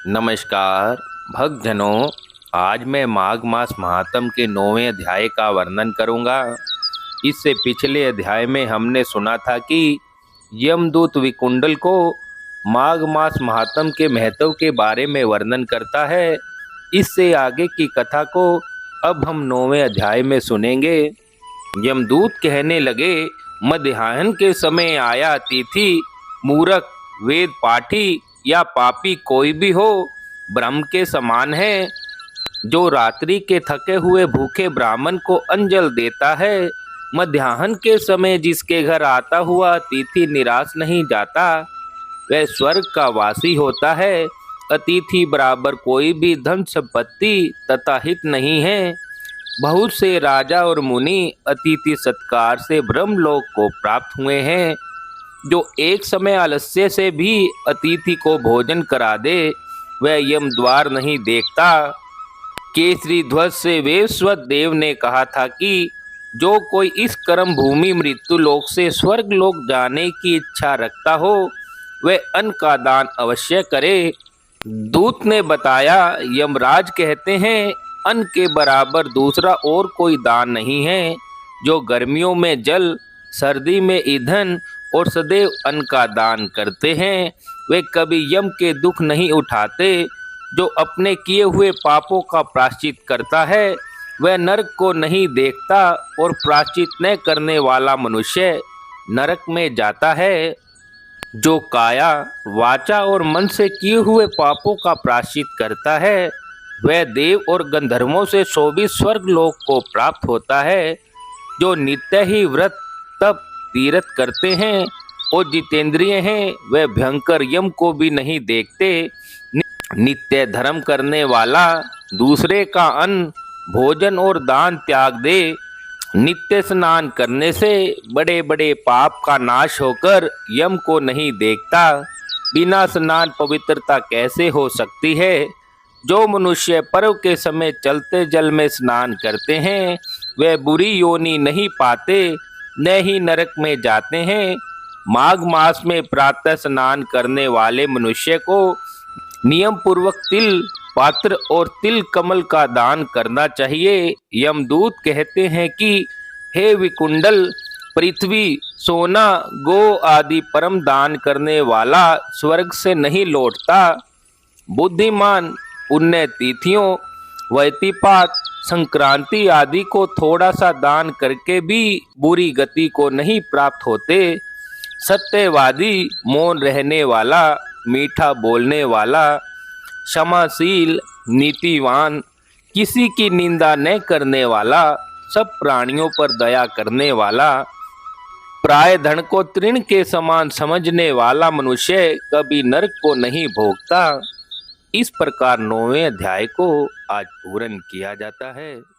नमस्कार भक्तजनों। आज मैं माघ मास महात्म के 9वें अध्याय का वर्णन करूंगा। इससे पिछले अध्याय में हमने सुना था कि यमदूत विकुंडल को माघ मास महात्म के महत्व के बारे में वर्णन करता है। इससे आगे की कथा को अब हम 9वें अध्याय में सुनेंगे। यमदूत कहने लगे, मध्याह्न के समय आया अतिथि, मूर्ख, वेद पाठी या पापी कोई भी हो, ब्रह्म के समान है। जो रात्रि के थके हुए भूखे ब्राह्मण को अंजल देता है, मध्याह्न के समय जिसके घर आता हुआ अतिथि निराश नहीं जाता, वह स्वर्ग का वासी होता है। अतिथि बराबर कोई भी धन संपत्ति तथा हित नहीं है। बहुत से राजा और मुनि अतिथि सत्कार से ब्रह्मलोक को प्राप्त हुए हैं। जो एक समय आलस्य से भी अतिथि को भोजन करा दे, वह यम द्वार नहीं देखता। केसरी ध्वज से वैवस्वत देव ने कहा था कि जो कोई इस कर्म भूमि मृत्यु लोक से स्वर्ग लोक जाने की इच्छा रखता हो, वह अन्न का दान अवश्य करे। दूत ने बताया, यमराज कहते हैं, अन्न के बराबर दूसरा और कोई दान नहीं है। जो गर्मियों में जल, सर्दी में ईंधन और सदैव अन्न का दान करते हैं, वे कभी यम के दुख नहीं उठाते। जो अपने किए हुए पापों का प्रायश्चित करता है, वह नरक को नहीं देखता, और प्रायश्चित न करने वाला मनुष्य नरक में जाता है। जो काया, वाचा और मन से किए हुए पापों का प्रायश्चित करता है, वह देव और गंधर्वों से शोभित स्वर्ग लोक को प्राप्त होता है। जो नित्य ही व्रत तप तीर्थ करते हैं और जितेंद्रिय हैं, वे भयंकर यम को भी नहीं देखते। नित्य धर्म करने वाला दूसरे का अन्न, भोजन और दान त्याग दे। नित्य स्नान करने से बड़े बड़े पाप का नाश होकर यम को नहीं देखता। बिना स्नान पवित्रता कैसे हो सकती है। जो मनुष्य पर्व के समय चलते जल में स्नान करते हैं, वे बुरी योनि नहीं पाते, न ही नरक में जाते हैं। माघ मास में प्रातः स्नान करने वाले मनुष्य को नियम पूर्वक तिल पात्र और तिल कमल का दान करना चाहिए। यमदूत कहते हैं कि हे विकुंडल, पृथ्वी, सोना, गो आदि परम दान करने वाला स्वर्ग से नहीं लौटता। बुद्धिमान पुण्य तिथियों, वैतिपात, संक्रांति आदि को थोड़ा सा दान करके भी बुरी गति को नहीं प्राप्त होते। सत्यवादी, मौन रहने वाला, मीठा बोलने वाला, क्षमाशील, नीतिवान, किसी की निंदा न करने वाला, सब प्राणियों पर दया करने वाला, प्राय धन को तृण के समान समझने वाला मनुष्य कभी नरक को नहीं भोगता। इस प्रकार 9वें अध्याय को आज पूर्ण किया जाता है।